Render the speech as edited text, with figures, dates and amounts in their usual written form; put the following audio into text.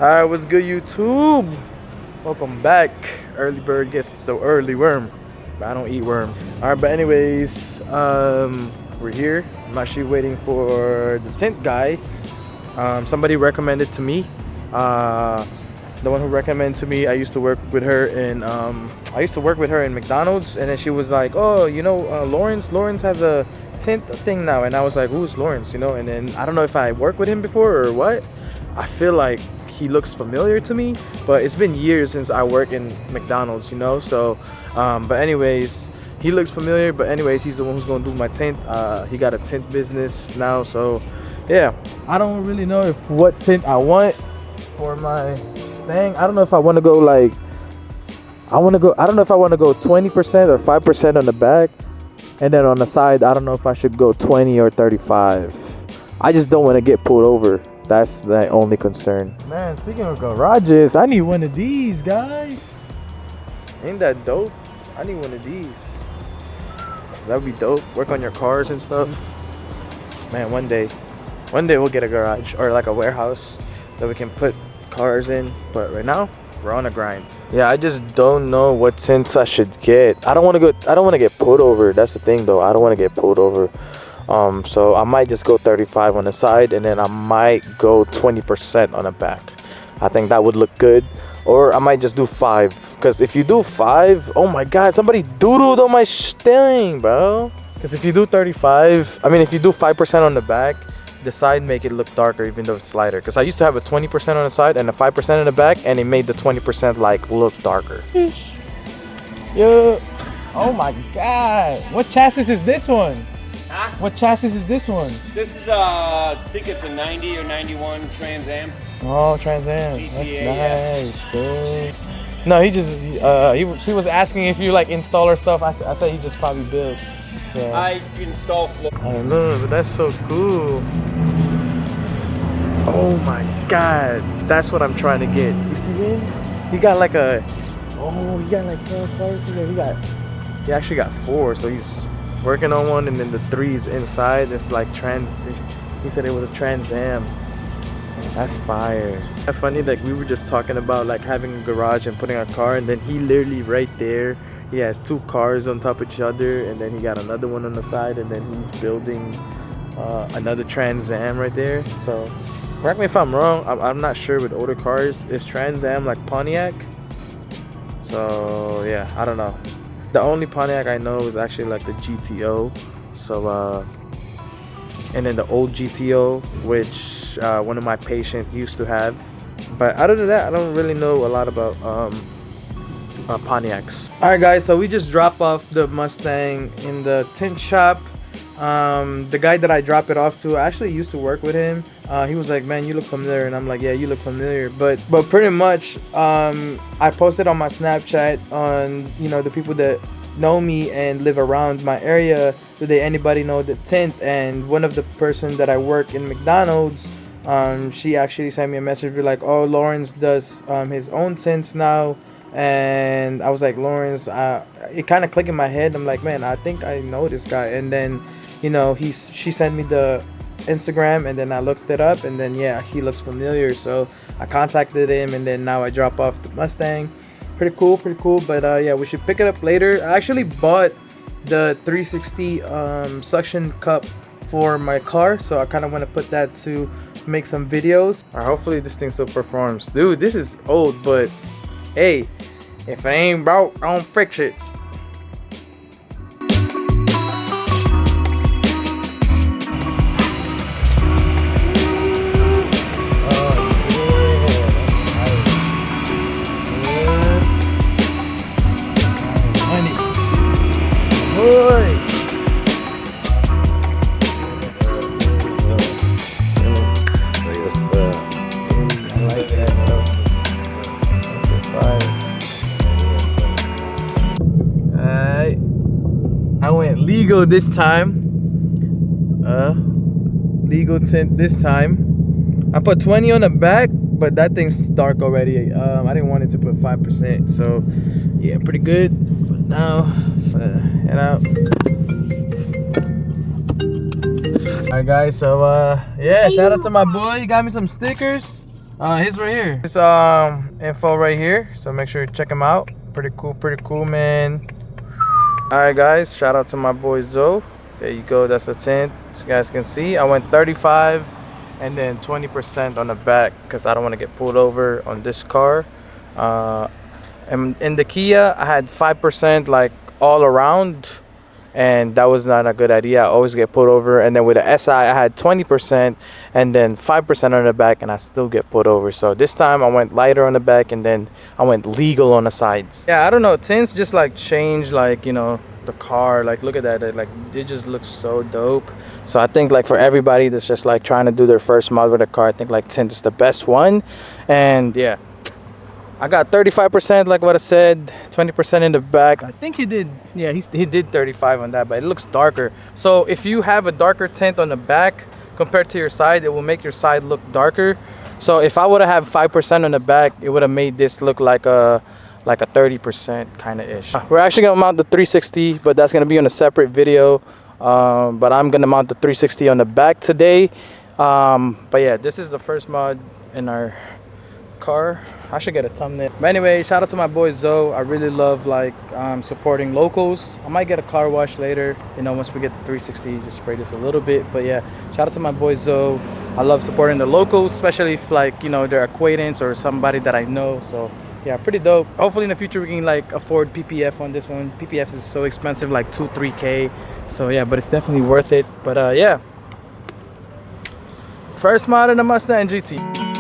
Alright, what's good, YouTube? Welcome back. Early bird gets the early worm. But I don't eat worm. Alright, but anyways, we're here. I'm actually waiting for the tint guy. Somebody recommended to me. The one who recommended to me, I used to work with her in McDonald's, and then she was like, oh, you know, Lawrence has a tint thing now. And I was like, who's Lawrence, you know? And then I don't know if I worked with him before or what. I feel like he looks familiar to me, but it's been years since I worked in McDonald's, you know. So but anyways, he looks familiar. But anyways, he's the one who's gonna do my tint. He got a tint business now, so yeah. I don't really know what tint I want for my Mustang. I don't know if I want to go like I don't know if I want to go 20% or 5% on the back, and then on the side I don't know if I should go 20 or 35. I just don't want to get pulled over. That's the only concern. Man, speaking of garages, I need one of these, guys. Ain't that dope? I need one of these. That would be dope. Work on your cars and stuff. Man, one day we'll get a garage or like a warehouse that we can put cars in. But right now, we're on a grind. Yeah, I just don't know what tints I should get. I don't want to get pulled over. That's the thing, though. I don't want to get pulled over. So I might just go 35 on the side, and then I might go 20% on the back. I think that would look good. Or I might just do 5, because if you do 5, oh my god, somebody doodled on my thing, bro. Because if you do 5% on the back, the side make it look darker even though it's lighter. Because I used to have a 20% on the side and a 5% in the back, and it made the 20% like look darker. Yeah. Oh my god, what chassis is this one? Huh? What chassis is this one? This is I think it's a 90 or 91 Trans Am. Oh, Trans Am. GTA, that's nice, yeah. bro. No, he just she was asking if you like installer stuff. I said he just probably build. Yeah. I install floor. I don't know, but that's so cool. Oh my god, that's what I'm trying to get. You see him? He got like 4 cars. He actually got 4, so he's working on one, and then the 3's inside. It's like he said it was a Trans Am. That's fire. It's funny, like we were just talking about like having a garage and putting a car, and then he literally right there, he has 2 cars on top of each other, and then he got another one on the side, and then he's building another Trans Am right there. So correct me if I'm wrong, I'm not sure with older cars. Is Trans Am like Pontiac? So yeah, I don't know. The only Pontiac I know is actually like the GTO. So and then the old GTO, which one of my patients used to have. But other than that, I don't really know a lot about Pontiacs. Alright guys, so we just dropped off the Mustang in the tint shop. The guy that I dropped it off to, I actually used to work with him. He was like, man, you look familiar, and I'm like, yeah, you look familiar. But pretty much I posted on my Snapchat on, you know, the people that know me and live around my area, do they anybody know the tint? And one of the person that I work in McDonald's, she actually sent me a message like, oh, Lawrence does his own tints now. And I was like, Lawrence, it kind of clicked in my head. I'm like, man, I think I know this guy. And then, you know, she sent me the Instagram, and then I looked it up, and then yeah, he looks familiar. So I contacted him, and then now I drop off the Mustang. Pretty cool. But yeah, we should pick it up later. I actually bought the 360 suction cup for my car, so I kind of want to put that to make some videos. Or hopefully this thing still performs. Dude, this is old, but hey, if it ain't broke, don't fix it. Legal this time. Legal tint this time. I put 20 on the back, but that thing's dark already. I didn't want it to put 5%, so yeah, pretty good. But now head out. Alright guys, so yeah, shout out to my boy. He got me some stickers. He's right here. This info right here. So make sure you check him out. Pretty cool, man. All right, guys. Shout out to my boy Zoe. There you go. That's the tint. As you guys can see, I went 35 and then 20% on the back because I don't want to get pulled over on this car. And in the Kia, I had 5% like all around, and that was not a good idea. I always get pulled over. And then with the SI, I had 20% and then 5% on the back, and I still get pulled over. So this time I went lighter on the back, and then I went legal on the sides. Yeah, I don't know, tints just like change, like, you know, the car. Like, look at that, it just looks so dope. So I think like for everybody that's just like trying to do their first mod with a car, I think like tint is the best one. And yeah, I got 35%, like what I said, 20% in the back. I think he did, yeah, he did 35 on that, but it looks darker. So if you have a darker tint on the back compared to your side, it will make your side look darker. So if I would have had 5% on the back, it would have made this look like a 30% kind of ish. We're actually gonna mount the 360, but that's gonna be on a separate video. But I'm gonna mount the 360 on the back today. But yeah, this is the first mod in our car. I should get a thumbnail. But anyway, shout out to my boy Zoe. I really love like supporting locals. I might get a car wash later, you know, once we get the 360, just spray this a little bit. But yeah, shout out to my boy Zoe. I love supporting the locals, especially if like, you know, they're acquaintance or somebody that I know. So yeah, pretty dope. Hopefully in the future we can like afford PPF on this one. PPF is so expensive, like 2-3K. So yeah, but it's definitely worth it. But yeah, first mod in the Mustang GT.